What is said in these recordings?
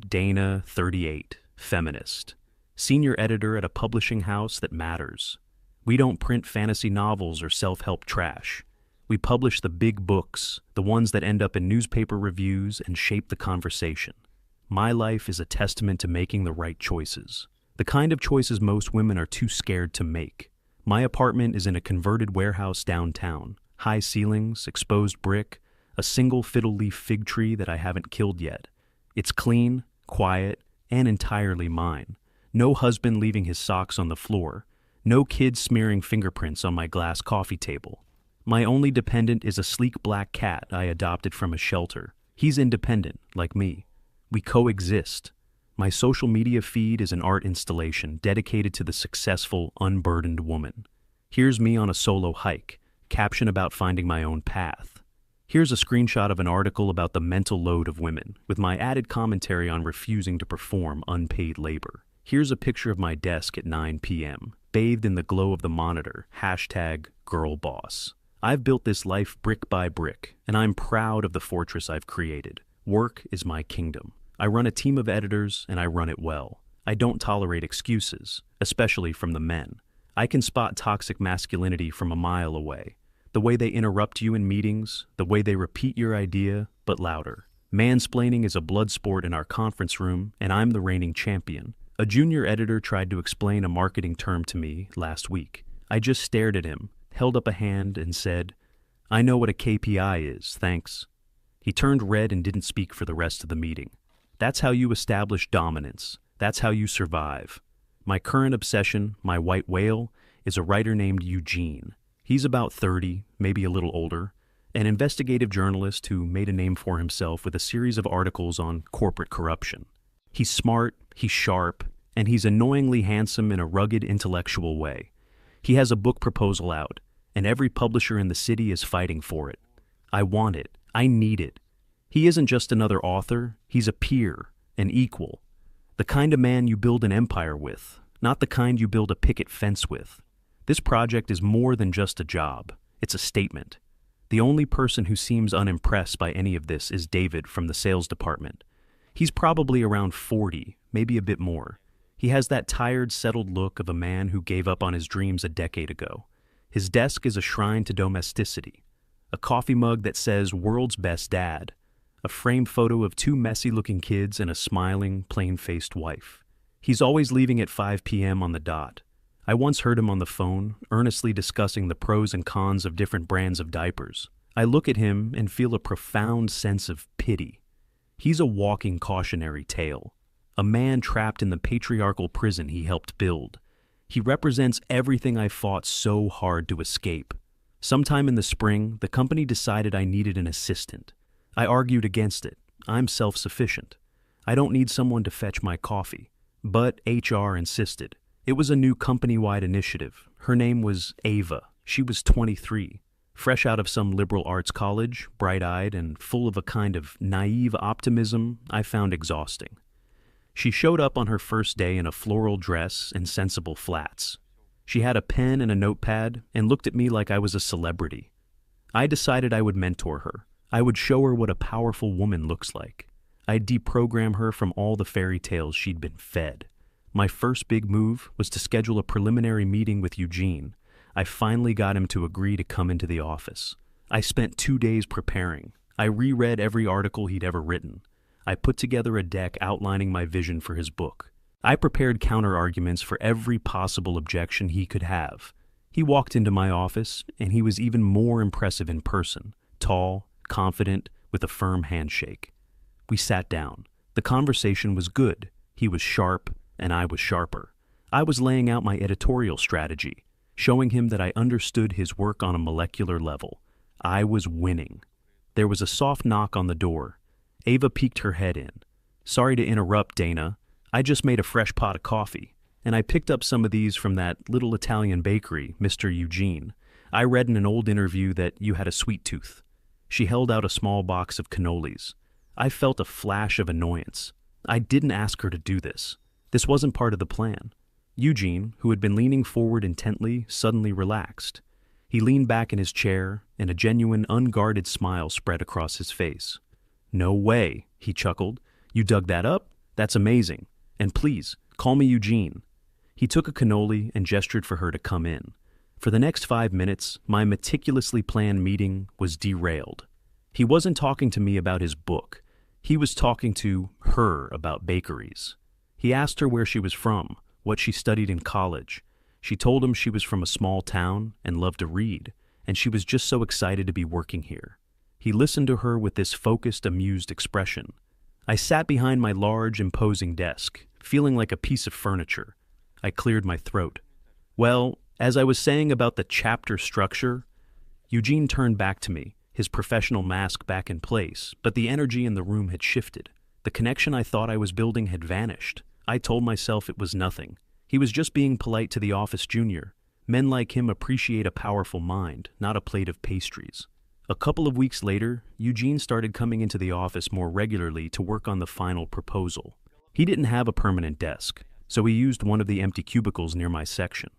Dana, 38, feminist, senior editor at a publishing house that matters. We don't print fantasy novels or self-help trash. We publish the big books, the ones that end up in newspaper reviews and shape the conversation. My life is a testament to making the right choices. The kind of choices most women are too scared to make. My apartment is in a converted warehouse downtown. High ceilings, exposed brick, a single fiddle leaf fig tree that I haven't killed yet. It's clean, quiet, and entirely mine. No husband leaving his socks on the floor. No kids smearing fingerprints on my glass coffee table. My only dependent is a sleek black cat I adopted from a shelter. He's independent, like me. We coexist. My social media feed is an art installation dedicated to the successful, unburdened woman. Here's me on a solo hike, caption about finding my own path. Here's a screenshot of an article about the mental load of women, with my added commentary on refusing to perform unpaid labor. Here's a picture of my desk at 9 p.m., bathed in the glow of the monitor, #girlboss. I've built this life brick by brick, and I'm proud of the fortress I've created. Work is my kingdom. I run a team of editors, and I run it well. I don't tolerate excuses, especially from the men. I can spot toxic masculinity from a mile away. The way they interrupt you in meetings, the way they repeat your idea, but louder. Mansplaining is a blood sport in our conference room, and I'm the reigning champion. A junior editor tried to explain a marketing term to me last week. I just stared at him, held up a hand, and said, "I know what a KPI is, thanks." He turned red and didn't speak for the rest of the meeting. That's how you establish dominance. That's how you survive. My current obsession, my white whale, is a writer named Eugene. He's about 30, maybe a little older, an investigative journalist who made a name for himself with a series of articles on corporate corruption. He's smart, he's sharp, and he's annoyingly handsome in a rugged intellectual way. He has a book proposal out, and every publisher in the city is fighting for it. I want it. I need it. He isn't just another author, he's a peer, an equal. The kind of man you build an empire with, not the kind you build a picket fence with. This project is more than just a job, it's a statement. The only person who seems unimpressed by any of this is David from the sales department. He's probably around 40, maybe a bit more. He has that tired, settled look of a man who gave up on his dreams a decade ago. His desk is a shrine to domesticity. A coffee mug that says "World's Best Dad." A framed photo of two messy-looking kids and a smiling, plain-faced wife. He's always leaving at 5 p.m. on the dot. I once heard him on the phone, earnestly discussing the pros and cons of different brands of diapers. I look at him and feel a profound sense of pity. He's a walking cautionary tale. A man trapped in the patriarchal prison he helped build. He represents everything I fought so hard to escape. Sometime in the spring, the company decided I needed an assistant. I argued against it. I'm self-sufficient. I don't need someone to fetch my coffee. But HR insisted. It was a new company-wide initiative. Her name was Ava. She was 23. Fresh out of some liberal arts college, bright-eyed and full of a kind of naive optimism I found exhausting. She showed up on her first day in a floral dress and sensible flats. She had a pen and a notepad and looked at me like I was a celebrity. I decided I would mentor her. I would show her what a powerful woman looks like. I'd deprogram her from all the fairy tales she'd been fed. My first big move was to schedule a preliminary meeting with Eugene. I finally got him to agree to come into the office. I spent 2 days preparing. I reread every article he'd ever written. I put together a deck outlining my vision for his book. I prepared counter-arguments for every possible objection he could have. He walked into my office, and he was even more impressive in person. Tall, confident, with a firm handshake. We sat down. The conversation was good. He was sharp, and I was sharper. I was laying out my editorial strategy, showing him that I understood his work on a molecular level. I was winning. There was a soft knock on the door. Ava peeked her head in. "Sorry to interrupt, Dana. I just made a fresh pot of coffee, and I picked up some of these from that little Italian bakery, Mr. Eugene. I read in an old interview that you had a sweet tooth." She held out a small box of cannolis. I felt a flash of annoyance. I didn't ask her to do this. This wasn't part of the plan. Eugene, who had been leaning forward intently, suddenly relaxed. He leaned back in his chair, and a genuine, unguarded smile spread across his face. "No way," he chuckled. "You dug that up? That's amazing. And please, call me Eugene." He took a cannoli and gestured for her to come in. For the next 5 minutes, my meticulously planned meeting was derailed. He wasn't talking to me about his book. He was talking to her about bakeries. He asked her where she was from, what she studied in college. She told him she was from a small town and loved to read, and she was just so excited to be working here. He listened to her with this focused, amused expression. I sat behind my large, imposing desk, feeling like a piece of furniture. I cleared my throat. "Well, as I was saying about the chapter structure," Eugene turned back to me, his professional mask back in place, but the energy in the room had shifted. The connection I thought I was building had vanished. I told myself it was nothing. He was just being polite to the office junior. Men like him appreciate a powerful mind, not a plate of pastries. A couple of weeks later, Eugene started coming into the office more regularly to work on the final proposal. He didn't have a permanent desk, so he used one of the empty cubicles near my section.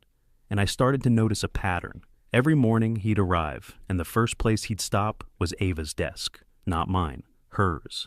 And I started to notice a pattern. Every morning he'd arrive, and the first place he'd stop was Ava's desk. Not mine, hers.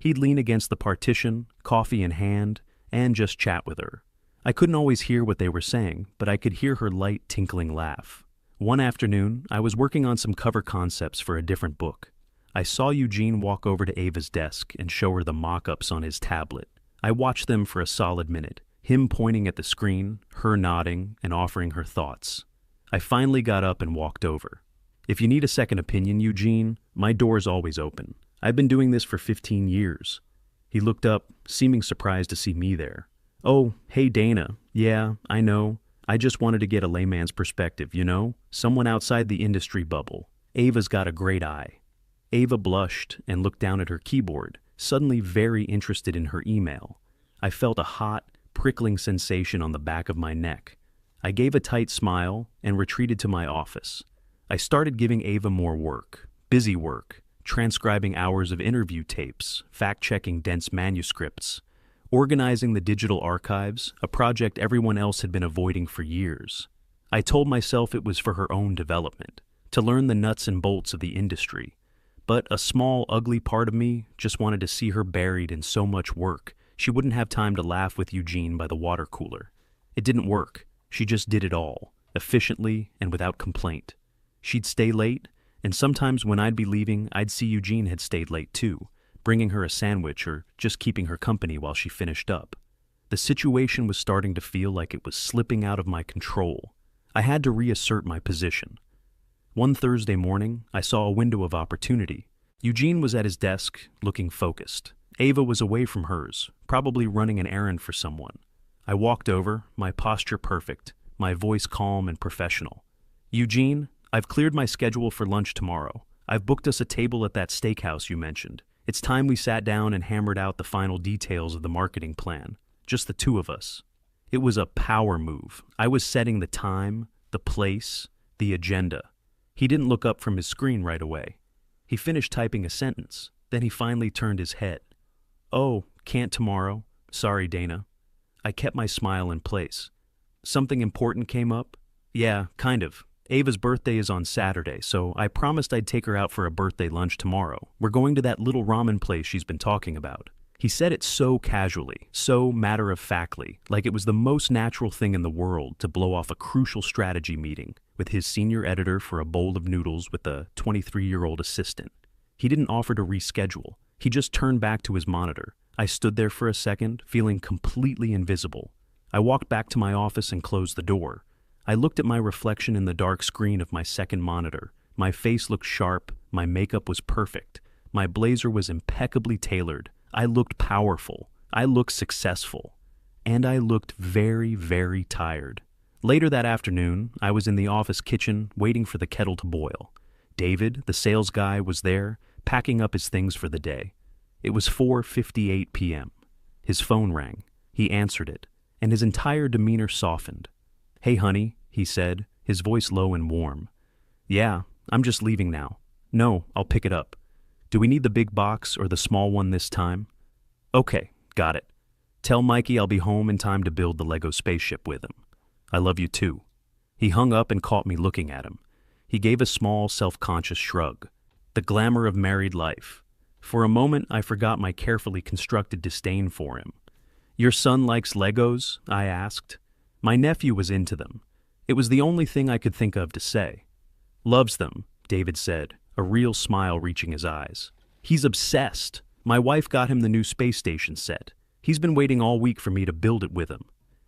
He'd lean against the partition, coffee in hand, and just chat with her. I couldn't always hear what they were saying, but I could hear her light, tinkling laugh. One afternoon, I was working on some cover concepts for a different book. I saw Eugene walk over to Ava's desk and show her the mock-ups on his tablet. I watched them for a solid minute, him pointing at the screen, her nodding, and offering her thoughts. I finally got up and walked over. "If you need a second opinion, Eugene, my door's always open. I've been doing this for 15 years. He looked up, seeming surprised to see me there. "Oh, hey Dana. Yeah, I know. I just wanted to get a layman's perspective, you know? Someone outside the industry bubble. Ava's got a great eye." Ava blushed and looked down at her keyboard, suddenly very interested in her email. I felt a hot, prickling sensation on the back of my neck. I gave a tight smile and retreated to my office. I started giving Ava more work, busy work, transcribing hours of interview tapes, fact-checking dense manuscripts, organizing the digital archives, a project everyone else had been avoiding for years. I told myself it was for her own development, to learn the nuts and bolts of the industry. But a small, ugly part of me just wanted to see her buried in so much work she wouldn't have time to laugh with Eugene by the water cooler. It didn't work. She just did it all, efficiently and without complaint. She'd stay late, and sometimes when I'd be leaving, I'd see Eugene had stayed late too, bringing her a sandwich or just keeping her company while she finished up. The situation was starting to feel like it was slipping out of my control. I had to reassert my position. One Thursday morning, I saw a window of opportunity. Eugene was at his desk, looking focused. Ava was away from hers, probably running an errand for someone. I walked over, my posture perfect, my voice calm and professional. "Eugene, I've cleared my schedule for lunch tomorrow. I've booked us a table at that steakhouse you mentioned. It's time we sat down and hammered out the final details of the marketing plan. Just the two of us." It was a power move. I was setting the time, the place, the agenda. He didn't look up from his screen right away. He finished typing a sentence. Then he finally turned his head. "Oh, can't tomorrow. Sorry, Dana." I kept my smile in place. "Something important came up?" "Yeah, kind of. Ava's birthday is on Saturday, so I promised I'd take her out for a birthday lunch tomorrow. We're going to that little ramen place she's been talking about." He said it so casually, so matter-of-factly, like it was the most natural thing in the world to blow off a crucial strategy meeting with his senior editor for a bowl of noodles with a 23-year-old assistant. He didn't offer to reschedule. He just turned back to his monitor. I stood there for a second, feeling completely invisible. I walked back to my office and closed the door. I looked at my reflection in the dark screen of my second monitor. My face looked sharp, my makeup was perfect, my blazer was impeccably tailored. I looked powerful, I looked successful, and I looked very, very tired. Later that afternoon, I was in the office kitchen waiting for the kettle to boil. David, the sales guy, was there, packing up his things for the day. It was 4:58 p.m. His phone rang. He answered it, and his entire demeanor softened. "Hey, honey," he said, his voice low and warm. "Yeah, I'm just leaving now. No, I'll pick it up. Do we need the big box or the small one this time?" "Okay, got it. Tell Mikey I'll be home in time to build the Lego spaceship with him. I love you too." He hung up and caught me looking at him. He gave a small, self-conscious shrug. The glamour of married life. For a moment, I forgot my carefully constructed disdain for him. "Your son likes Legos?" I asked. My nephew was into them. It was the only thing I could think of to say. "Loves them," David said, a real smile reaching his eyes. "He's obsessed. My wife got him the new space station set. He's been waiting all week for me to build it with him."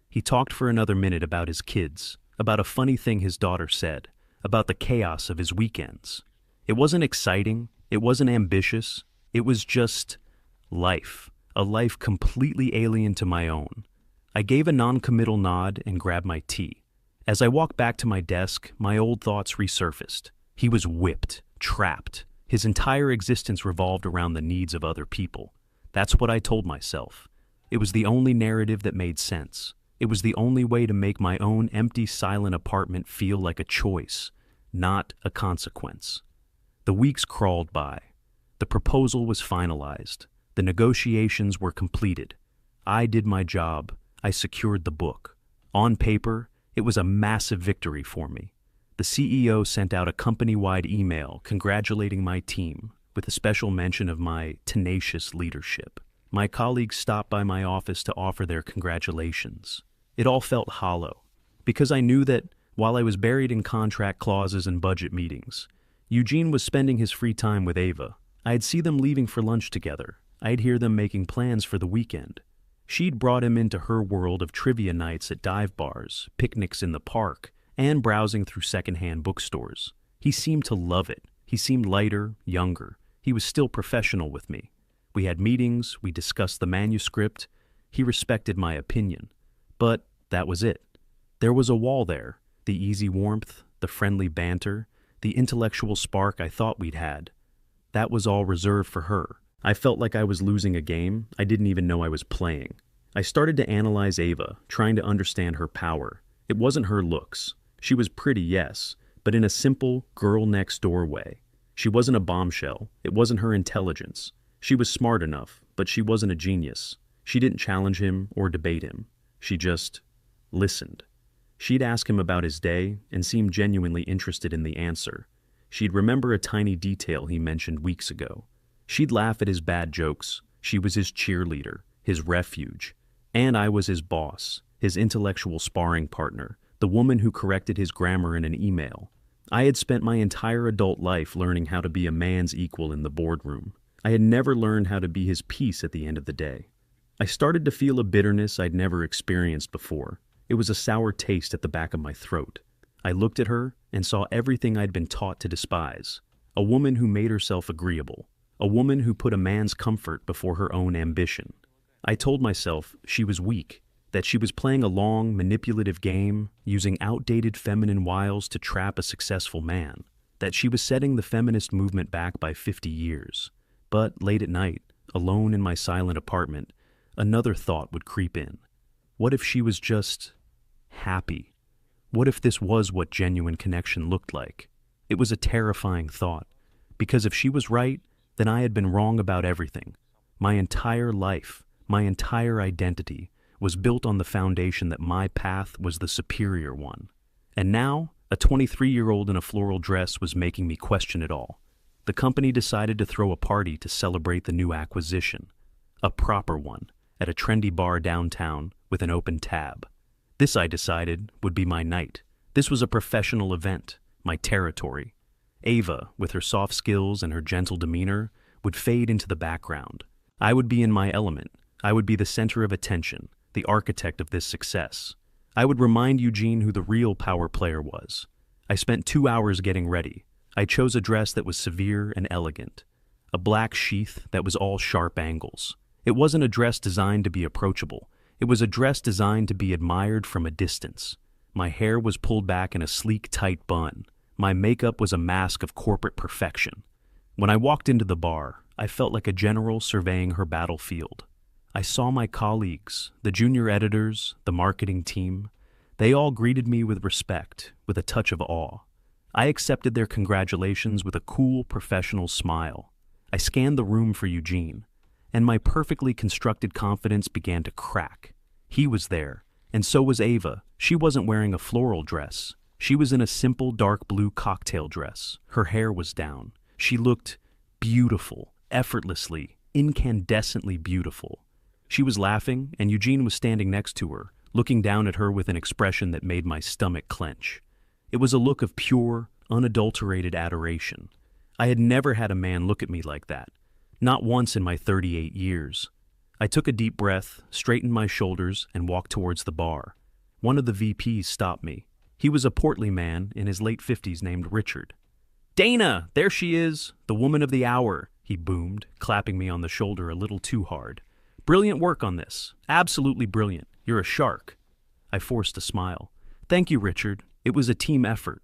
He talked for another minute about his kids, about a funny thing his daughter said, about the chaos of his weekends. It wasn't exciting, it wasn't ambitious, it was just life, a life completely alien to my own. I gave a non-committal nod and grabbed my tea. As I walked back to my desk, my old thoughts resurfaced. He was whipped, trapped. His entire existence revolved around the needs of other people. That's what I told myself. It was the only narrative that made sense. It was the only way to make my own empty, silent apartment feel like a choice, not a consequence. The weeks crawled by. The proposal was finalized. The negotiations were completed. I did my job. I secured the book. On paper, it was a massive victory for me. The CEO sent out a company-wide email congratulating my team, with a special mention of my tenacious leadership. My colleagues stopped by my office to offer their congratulations. It all felt hollow, because I knew that, while I was buried in contract clauses and budget meetings, Eugene was spending his free time with Ava. I'd see them leaving for lunch together. I'd hear them making plans for the weekend. She'd brought him into her world of trivia nights at dive bars, picnics in the park, and browsing through secondhand bookstores. He seemed to love it. He seemed lighter, younger. He was still professional with me. We had meetings, we discussed the manuscript. He respected my opinion. But that was it. There was a wall there, the easy warmth, the friendly banter, the intellectual spark I thought we'd had. That was all reserved for her. I felt like I was losing a game I didn't even know I was playing. I started to analyze Ava, trying to understand her power. It wasn't her looks. She was pretty, yes, but in a simple, girl-next-door way. She wasn't a bombshell. It wasn't her intelligence. She was smart enough, but she wasn't a genius. She didn't challenge him or debate him. She just listened. She'd ask him about his day and seemed genuinely interested in the answer. She'd remember a tiny detail he mentioned weeks ago. She'd laugh at his bad jokes. She was his cheerleader, his refuge. And I was his boss, his intellectual sparring partner, the woman who corrected his grammar in an email. I had spent my entire adult life learning how to be a man's equal in the boardroom. I had never learned how to be his peace at the end of the day. I started to feel a bitterness I'd never experienced before. It was a sour taste at the back of my throat. I looked at her and saw everything I'd been taught to despise. A woman who made herself agreeable. A woman who put a man's comfort before her own ambition. I told myself she was weak, that she was playing a long, manipulative game, using outdated feminine wiles to trap a successful man, that she was setting the feminist movement back by 50 years. But late at night, alone in my silent apartment, another thought would creep in. What if she was just happy? What if this was what genuine connection looked like? It was a terrifying thought, because if she was right, then I had been wrong about everything. My entire life, my entire identity, was built on the foundation that my path was the superior one. And now, a 23-year-old in a floral dress was making me question it all. The company decided to throw a party to celebrate the new acquisition. A proper one, at a trendy bar downtown with an open tab. This, I decided, would be my night. This was a professional event, my territory. Ava, with her soft skills and her gentle demeanor, would fade into the background. I would be in my element. I would be the center of attention, the architect of this success. I would remind Eugene who the real power player was. I spent 2 hours getting ready. I chose a dress that was severe and elegant. A black sheath that was all sharp angles. It wasn't a dress designed to be approachable. It was a dress designed to be admired from a distance. My hair was pulled back in a sleek, tight bun. My makeup was a mask of corporate perfection. When I walked into the bar, I felt like a general surveying her battlefield. I saw my colleagues, the junior editors, the marketing team. They all greeted me with respect, with a touch of awe. I accepted their congratulations with a cool, professional smile. I scanned the room for Eugene, and my perfectly constructed confidence began to crack. He was there, and so was Ava. She wasn't wearing a floral dress. She was in a simple dark blue cocktail dress. Her hair was down. She looked beautiful, effortlessly, incandescently beautiful. She was laughing, and Eugene was standing next to her, looking down at her with an expression that made my stomach clench. It was a look of pure, unadulterated adoration. I had never had a man look at me like that. Not once in my 38 years. I took a deep breath, straightened my shoulders, and walked towards the bar. One of the VPs stopped me. He was a portly man in his late 50s named Richard. "Dana, there she is, the woman of the hour," he boomed, clapping me on the shoulder a little too hard. "Brilliant work on this. Absolutely brilliant. You're a shark." I forced a smile. "Thank you, Richard. It was a team effort."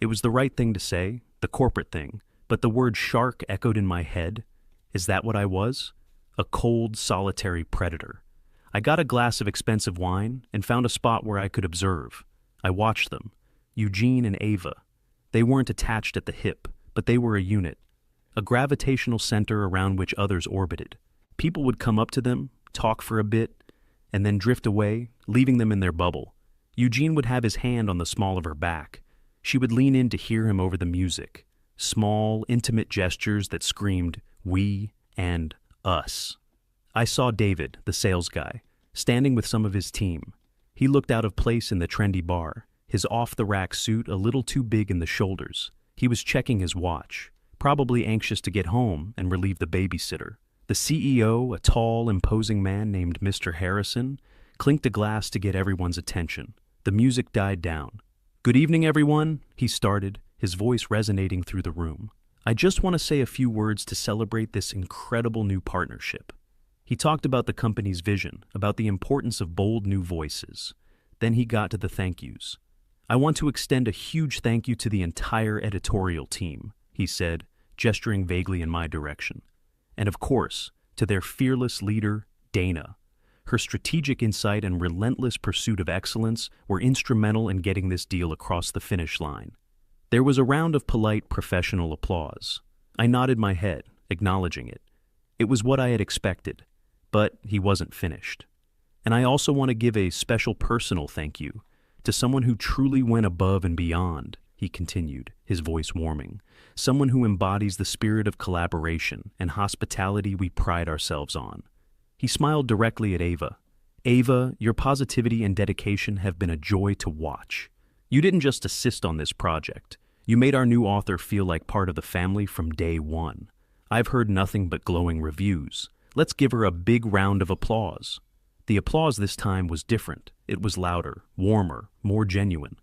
It was the right thing to say, the corporate thing, but the word shark echoed in my head. Is that what I was? A cold, solitary predator. I got a glass of expensive wine and found a spot where I could observe. I watched them. Eugene and Ava. They weren't attached at the hip, but they were a unit. A gravitational center around which others orbited. People would come up to them, talk for a bit, and then drift away, leaving them in their bubble. Eugene would have his hand on the small of her back. She would lean in to hear him over the music. Small, intimate gestures that screamed, "we" and "us." I saw David, the sales guy, standing with some of his team. He looked out of place in the trendy bar, his off-the-rack suit a little too big in the shoulders. He was checking his watch, probably anxious to get home and relieve the babysitter. The CEO, a tall, imposing man named Mr. Harrison, clinked a glass to get everyone's attention. The music died down. "Good evening, everyone," he started, his voice resonating through the room. "I just want to say a few words to celebrate this incredible new partnership." He talked about the company's vision, about the importance of bold new voices. Then he got to the thank yous. "I want to extend a huge thank you to the entire editorial team," he said, gesturing vaguely in my direction. "And of course, to their fearless leader, Dana. Her strategic insight and relentless pursuit of excellence were instrumental in getting this deal across the finish line." There was a round of polite professional applause. I nodded my head, acknowledging it. It was what I had expected, but he wasn't finished. "And I also want to give a special personal thank you to someone who truly went above and beyond," he continued, his voice warming. "Someone who embodies the spirit of collaboration and hospitality we pride ourselves on." He smiled directly at Ava. "Ava, your positivity and dedication have been a joy to watch. You didn't just assist on this project. You made our new author feel like part of the family from day one. I've heard nothing but glowing reviews. Let's give her a big round of applause." The applause this time was different. It was louder, warmer, more genuine.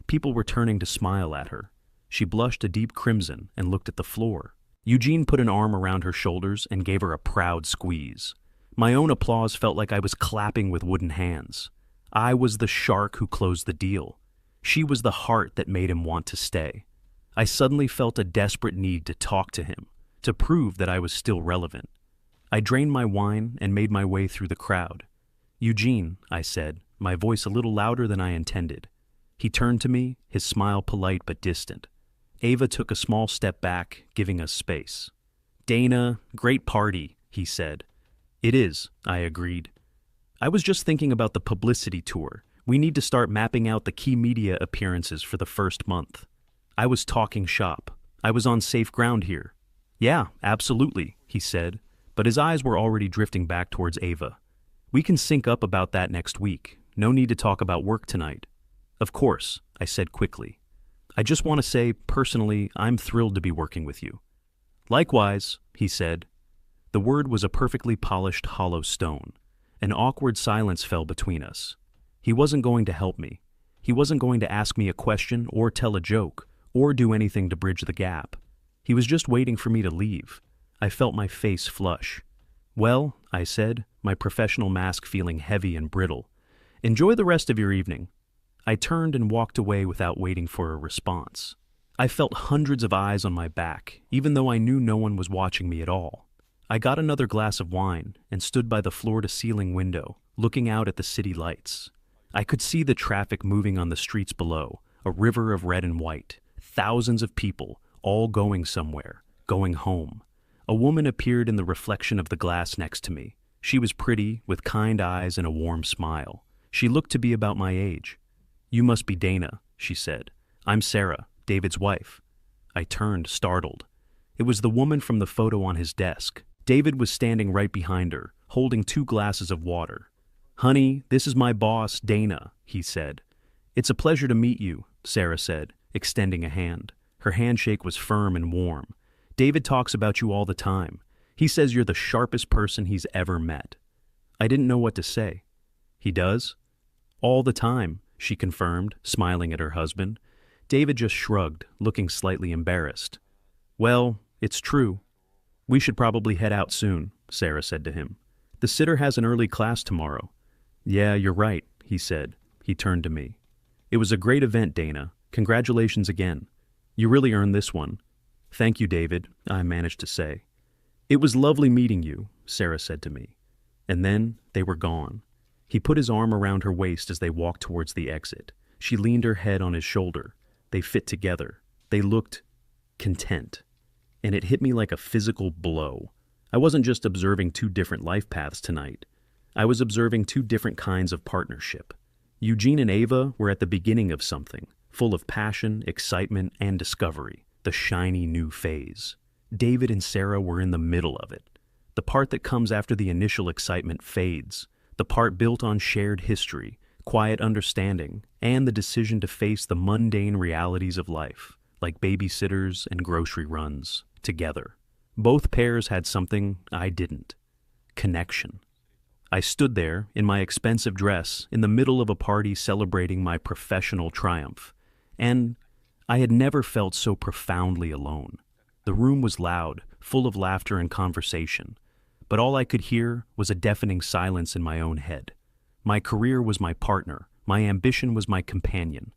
People were turning to smile at her. She blushed a deep crimson and looked at the floor. Eugene put an arm around her shoulders and gave her a proud squeeze. My own applause felt like I was clapping with wooden hands. I was the shark who closed the deal. She was the heart that made him want to stay. I suddenly felt a desperate need to talk to him, to prove that I was still relevant. I drained my wine and made my way through the crowd. "Eugene," I said, my voice a little louder than I intended. He turned to me, his smile polite but distant. Ava took a small step back, giving us space. "Dana, great party," he said. "It is," I agreed. "I was just thinking about the publicity tour. We need to start mapping out the key media appearances for the first month." I was talking shop. I was on safe ground here. "Yeah, absolutely," he said, but his eyes were already drifting back towards Ava. "We can sync up about that next week. No need to talk about work tonight." "Of course," I said quickly. "I just want to say, personally, I'm thrilled to be working with you." "Likewise," he said. The word was a perfectly polished hollow stone. An awkward silence fell between us. He wasn't going to help me. He wasn't going to ask me a question or tell a joke or do anything to bridge the gap. He was just waiting for me to leave. I felt my face flush. "Well," I said, my professional mask feeling heavy and brittle. "Enjoy the rest of your evening." I turned and walked away without waiting for a response. I felt hundreds of eyes on my back, even though I knew no one was watching me at all. I got another glass of wine and stood by the floor-to-ceiling window, looking out at the city lights. I could see the traffic moving on the streets below, a river of red and white. Thousands of people, all going somewhere, going home. A woman appeared in the reflection of the glass next to me. She was pretty, with kind eyes and a warm smile. She looked to be about my age. "You must be Dana," she said. "I'm Sarah, David's wife." I turned, startled. It was the woman from the photo on his desk. David was standing right behind her, holding 2 glasses of water. "Honey, this is my boss, Dana," he said. "It's a pleasure to meet you," Sarah said, extending a hand. Her handshake was firm and warm. "David talks about you all the time. He says you're the sharpest person he's ever met." I didn't know what to say. "He does?" "All the time," she confirmed, smiling at her husband. David just shrugged, looking slightly embarrassed. "Well, it's true. We should probably head out soon," Sarah said to him. "The sitter has an early class tomorrow." "Yeah, you're right," he said. He turned to me. "It was a great event, Dana. Congratulations again. You really earned this one." "Thank you, David," I managed to say. "It was lovely meeting you," Sarah said to me. And then they were gone. He put his arm around her waist as they walked towards the exit. She leaned her head on his shoulder. They fit together. They looked content. And it hit me like a physical blow. I wasn't just observing 2 different life paths tonight. I was observing 2 different kinds of partnership. Eugene and Ava were at the beginning of something, full of passion, excitement, and discovery, the shiny new phase. David and Sarah were in the middle of it. The part that comes after the initial excitement fades, the part built on shared history, quiet understanding, and the decision to face the mundane realities of life, like babysitters and grocery runs, together. Both pairs had something I didn't: connection. I stood there, in my expensive dress, in the middle of a party celebrating my professional triumph, and I had never felt so profoundly alone. The room was loud, full of laughter and conversation, but all I could hear was a deafening silence in my own head. My career was my partner, my ambition was my companion,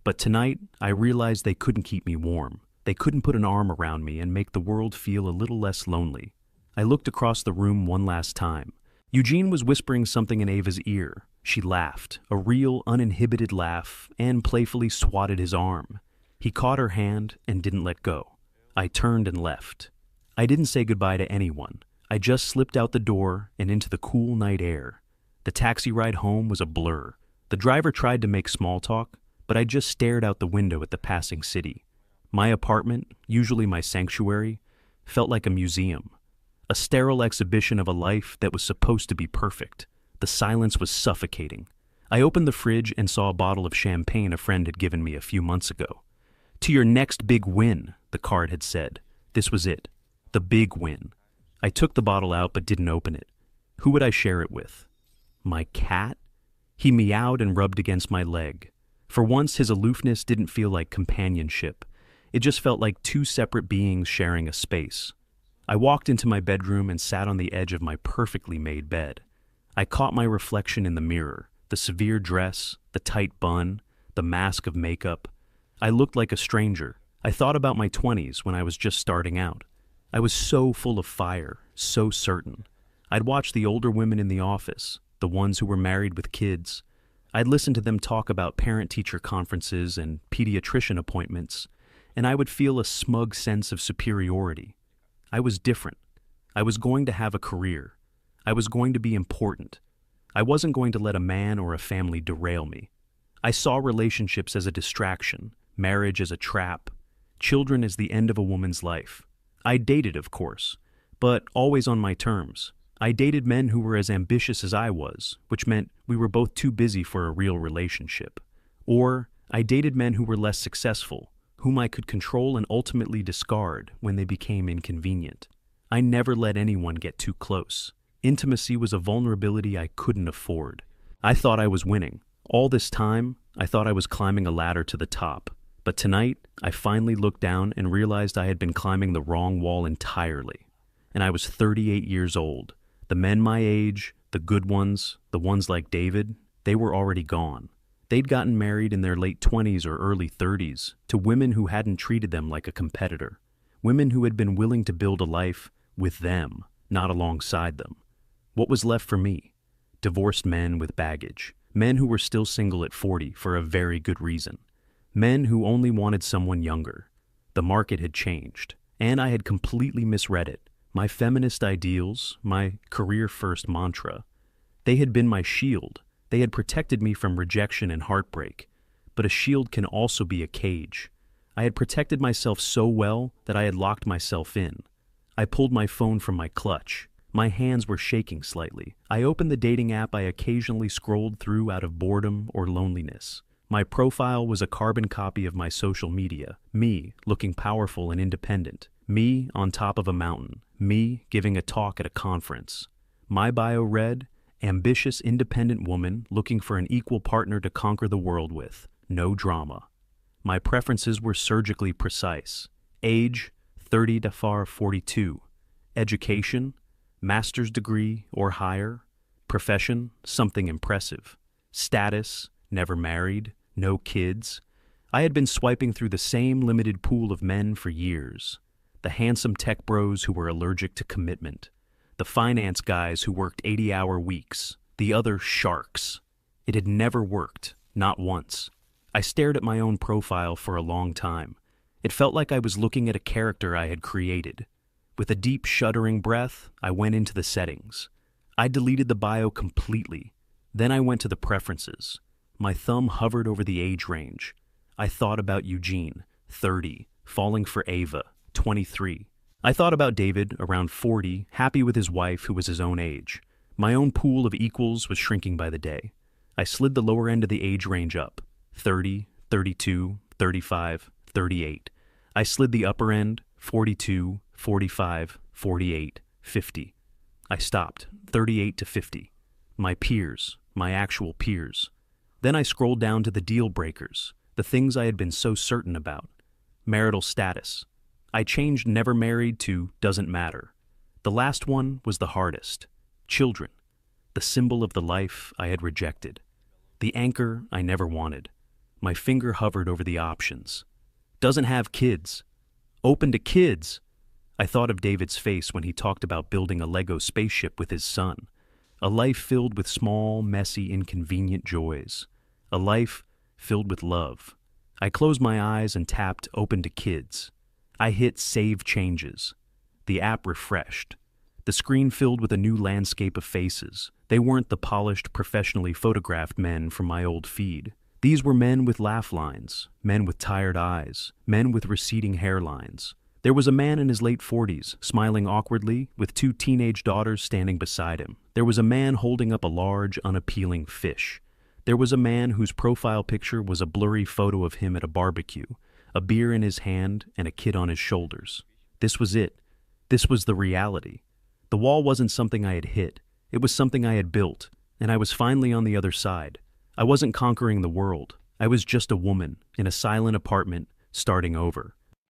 but tonight I realized they couldn't keep me warm. They couldn't put an arm around me and make the world feel a little less lonely. I looked across the room one last time. Eugene was whispering something in Ava's ear. She laughed, a real, uninhibited laugh, and playfully swatted his arm. He caught her hand and didn't let go. I turned and left. I didn't say goodbye to anyone. I just slipped out the door and into the cool night air. The taxi ride home was a blur. The driver tried to make small talk, but I just stared out the window at the passing city. My apartment, usually my sanctuary, felt like a museum. A sterile exhibition of a life that was supposed to be perfect. The silence was suffocating. I opened the fridge and saw a bottle of champagne a friend had given me a few months ago. "To your next big win," the card had said. This was it. The big win. I took the bottle out but didn't open it. Who would I share it with? My cat? He meowed and rubbed against my leg. For once, his aloofness didn't feel like companionship. It just felt like 2 separate beings sharing a space. I walked into my bedroom and sat on the edge of my perfectly made bed. I caught my reflection in the mirror, the severe dress, the tight bun, the mask of makeup. I looked like a stranger. I thought about my 20s when I was just starting out. I was so full of fire, so certain. I'd watch the older women in the office, the ones who were married with kids. I'd listen to them talk about parent-teacher conferences and pediatrician appointments, and I would feel a smug sense of superiority. I was different. I was going to have a career. I was going to be important. I wasn't going to let a man or a family derail me. I saw relationships as a distraction, marriage as a trap, children as the end of a woman's life. I dated, of course, but always on my terms. I dated men who were as ambitious as I was, which meant we were both too busy for a real relationship. Or I dated men who were less successful, whom I could control and ultimately discard when they became inconvenient. I never let anyone get too close. Intimacy was a vulnerability I couldn't afford. I thought I was winning. All this time, I thought I was climbing a ladder to the top. But tonight, I finally looked down and realized I had been climbing the wrong wall entirely. And I was 38 years old. The men my age, the good ones, the ones like David, they were already gone. They'd gotten married in their late 20s or early 30s to women who hadn't treated them like a competitor. Women who had been willing to build a life with them, not alongside them. What was left for me? Divorced men with baggage. Men who were still single at 40 for a very good reason. Men who only wanted someone younger. The market had changed, and I had completely misread it. My feminist ideals, my career-first mantra, they had been my shield. They had protected me from rejection and heartbreak. But a shield can also be a cage. I had protected myself so well that I had locked myself in. I pulled my phone from my clutch. My hands were shaking slightly. I opened the dating app I occasionally scrolled through out of boredom or loneliness. My profile was a carbon copy of my social media. Me, looking powerful and independent. Me, on top of a mountain. Me, giving a talk at a conference. My bio read, ambitious, independent woman looking for an equal partner to conquer the world with. No drama. My preferences were surgically precise. Age, 30 to 42. Education, master's degree or higher. Profession, something impressive. Status, never married, no kids. I had been swiping through the same limited pool of men for years. The handsome tech bros who were allergic to commitment. The finance guys who worked 80-hour weeks. The other sharks. It had never worked, not once. I stared at my own profile for a long time. It felt like I was looking at a character I had created. With a deep, shuddering breath, I went into the settings. I deleted the bio completely. Then I went to the preferences. My thumb hovered over the age range. I thought about Eugene, 30, falling for Ava, 23. I thought about David, around 40, happy with his wife who was his own age. My own pool of equals was shrinking by the day. I slid the lower end of the age range up, 30, 32, 35, 38. I slid the upper end, 42, 45, 48, 50. I stopped, 38 to 50. My peers, my actual peers. Then I scrolled down to the deal breakers, the things I had been so certain about. Marital status. I changed never married to doesn't matter. The last one was the hardest. Children. The symbol of the life I had rejected. The anchor I never wanted. My finger hovered over the options. Doesn't have kids. Open to kids. I thought of David's face when he talked about building a Lego spaceship with his son. A life filled with small, messy, inconvenient joys. A life filled with love. I closed my eyes and tapped open to kids. I hit save changes. The app refreshed. The screen filled with a new landscape of faces. They weren't the polished, professionally photographed men from my old feed. These were men with laugh lines, men with tired eyes, men with receding hairlines. There was a man in his late 40s, smiling awkwardly, with two teenage daughters standing beside him. There was a man holding up a large, unappealing fish. There was a man whose profile picture was a blurry photo of him at a barbecue, a beer in his hand and a kid on his shoulders. This was it. This was the reality. The wall wasn't something I had hit. It was something I had built, and I was finally on the other side. I wasn't conquering the world. I was just a woman in a silent apartment, starting over.